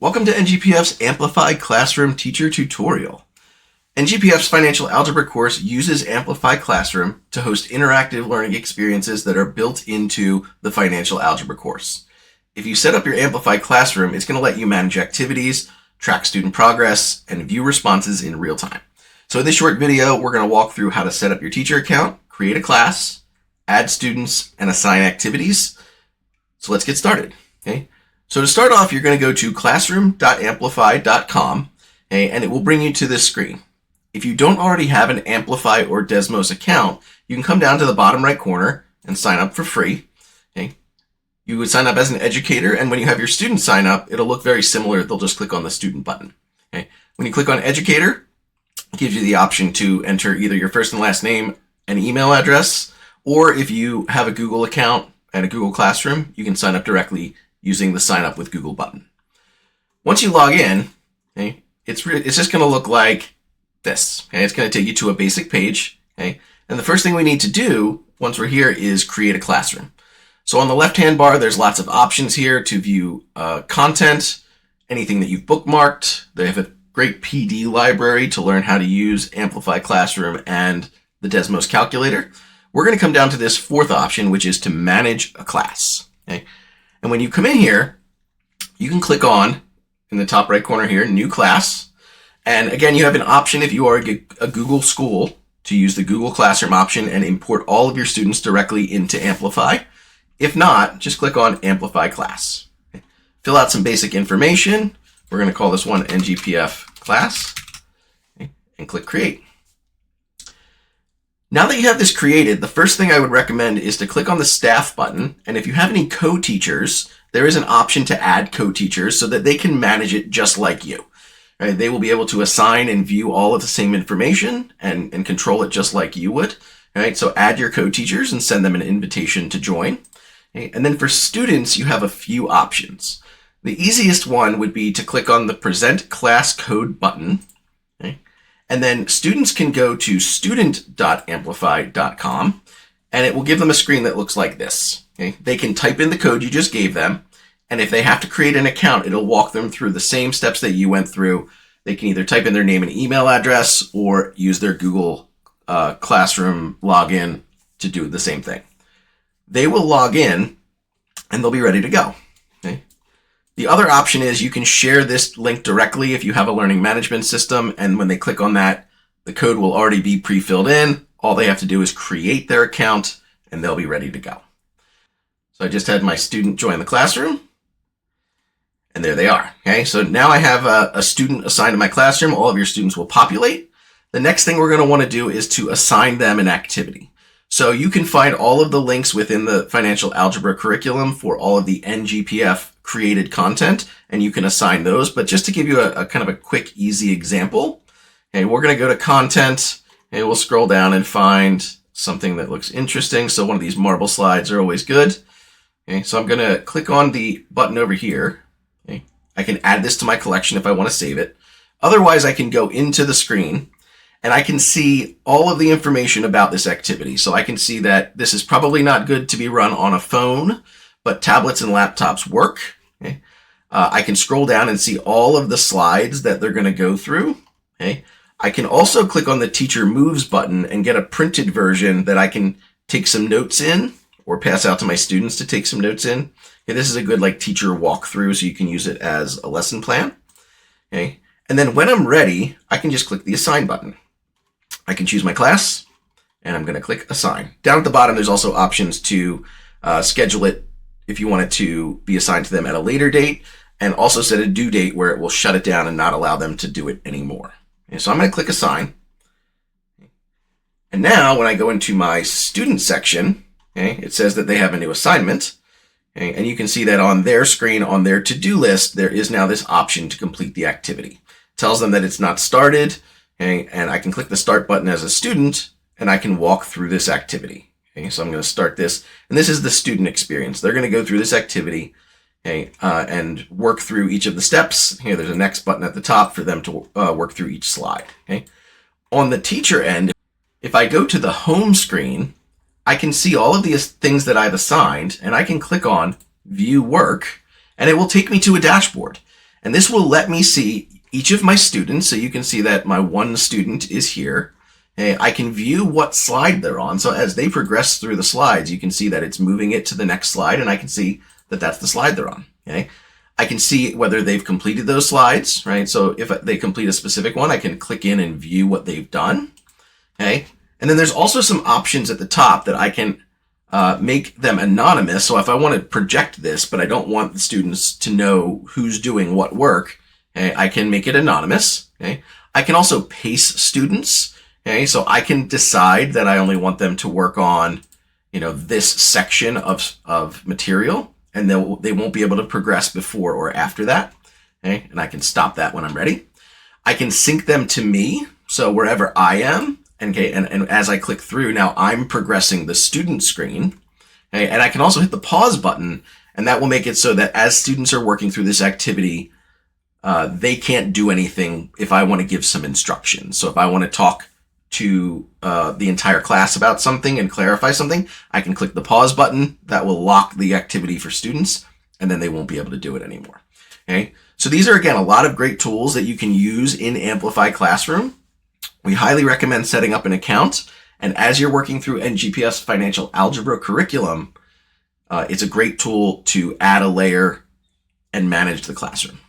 Welcome to NGPF's Amplify Classroom Teacher Tutorial. NGPF's financial algebra course uses Amplify Classroom to host interactive learning experiences that are built into the financial algebra course. If you set up your Amplify Classroom, it's going to let you manage activities, track student progress, and view responses in real time. So in this short video, we're going to walk through how to set up your teacher account, create a class, add students, and assign activities. So let's get started. Okay. So to start off, you're going to go to classroom.amplify.com, and it will bring you to this screen. If you don't already have an Amplify or Desmos account, you can come down to the bottom right corner and sign up for free. Okay. You would sign up as an educator, and when you have your students sign up, it'll look very similar. They'll just click on the student button. Okay. When you click on educator, it gives you the option to enter either your first and last name and email address, or if you have a Google account and a Google Classroom, you can sign up directly using the sign up with Google button. Once you log in, okay, it's just going to look like this. Okay, it's going to take you to a basic page. Okay, and the first thing we need to do once we're here is create a classroom. So on the left-hand bar, there's lots of options here to view content, anything that you've bookmarked. They have a great PD library to learn how to use Amplify Classroom and the Desmos calculator. We're going to come down to this fourth option, which is to manage a class. Okay. And when you come in here, you can click on, in the top right corner here, New Class. And again, you have an option if you are a Google school to use the Google Classroom option and import all of your students directly into Amplify. If not, just click on Amplify Class. Okay. Fill out some basic information. We're going to call this one NGPF Class, okay, and click Create. Now that you have this created, the first thing I would recommend is to click on the staff button. And if you have any co-teachers, there is an option to add co-teachers so that they can manage it just like you. Right? They will be able to assign and view all of the same information and control it just like you would. Right? So add your co-teachers and send them an invitation to join. Okay? And then for students, you have a few options. The easiest one would be to click on the Present Class Code button. Okay? And then students can go to student.amplify.com, and it will give them a screen that looks like this. Okay? They can type in the code you just gave them, and if they have to create an account, it'll walk them through the same steps that you went through. They can either type in their name and email address or use their Google Classroom login to do the same thing. They will log in, and they'll be ready to go. Okay? The other option is you can share this link directly if you have a learning management system, and when they click on that, the code will already be pre-filled in. All they have to do is create their account, and they'll be ready to go. So I just had my student join the classroom, and there they are. Okay, so now I have a student assigned to my classroom. All of your students will populate. The next thing we're going to want to do is to assign them an activity. So you can find all of the links within the financial algebra curriculum for all of the NGPF created content, and you can assign those. But just to give you a kind of a quick, easy example, okay, we're going to go to content, and we'll scroll down and find something that looks interesting. So one of these marble slides are always good. Okay, so I'm going to click on the button over here. Okay, I can add this to my collection if I want to save it. Otherwise, I can go into the screen, and I can see all of the information about this activity. So I can see that this is probably not good to be run on a phone, but tablets and laptops work. Okay. I can scroll down and see all of the slides that they're going to go through. Okay. I can also click on the Teacher Moves button and get a printed version that I can take some notes in or pass out to my students to take some notes in. Okay. This is a good teacher walkthrough, so you can use it as a lesson plan. Okay. And then when I'm ready, I can just click the Assign button. I can choose my class, and I'm going to click Assign. Down at the bottom, there's also options to schedule it if you want it to be assigned to them at a later date, and also set a due date where it will shut it down and not allow them to do it anymore. Okay, so I'm going to click Assign. And now when I go into my student section, okay, it says that they have a new assignment. Okay, and you can see that on their screen, on their to-do list, there is now this option to complete the activity. It tells them that it's not started. Okay, and I can click the Start button as a student, and I can walk through this activity. Okay, so I'm going to start this, and this is the student experience. They're going to go through this activity, okay, and work through each of the steps. Here, there's a Next button at the top for them to work through each slide. Okay, on the teacher end, if I go to the home screen, I can see all of these things that I've assigned, and I can click on View Work, and it will take me to a dashboard. And this will let me see each of my students. So you can see that my one student is here. Okay, I can view what slide they're on. So as they progress through the slides, you can see that it's moving it to the next slide, and I can see that that's the slide they're on. Okay, I can see whether they've completed those slides, right? So if they complete a specific one, I can click in and view what they've done. Okay, and then there's also some options at the top that I can make them anonymous. So if I want to project this, but I don't want the students to know who's doing what work, okay, I can make it anonymous. Okay, I can also pace students. Okay, so I can decide that I only want them to work on, this section of material, and they won't be able to progress before or after that. Okay, and I can stop that when I'm ready. I can sync them to me, so wherever I am. Okay, and as I click through, now I'm progressing the student screen. Okay, and I can also hit the pause button, and that will make it so that as students are working through this activity, they can't do anything if I want to give some instructions. So if I want to talk to the entire class about something and clarify something, I can click the pause button. That will lock the activity for students, and then they won't be able to do it anymore. Okay, so these are, again, a lot of great tools that you can use in Amplify Classroom. We highly recommend setting up an account, and as you're working through NGPS Financial Algebra curriculum, it's a great tool to add a layer and manage the classroom.